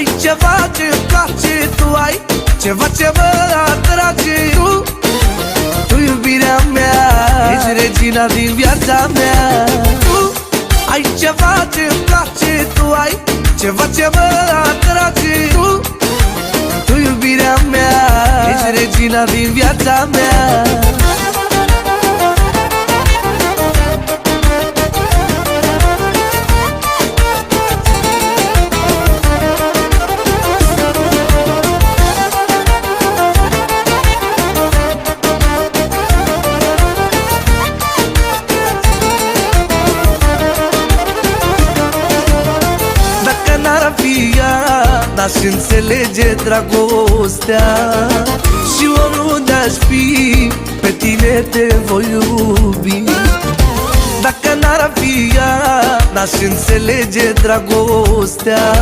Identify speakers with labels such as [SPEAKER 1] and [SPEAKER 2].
[SPEAKER 1] Ai ceva ce-mi place, tu ai ceva ce mă atrage. Tu iubirea mea, ești regina din viața mea. Tu ai ceva ce-mi place, tu ai ceva ce mă atrage. Tu iubirea mea, ești regina din viața mea. N-ar fi ea, n-aș înțelege dragostea. Și oriunde aș fi, pe tine te voi iubi. Dacă n-ar fi ea, n-aș înțelege dragostea.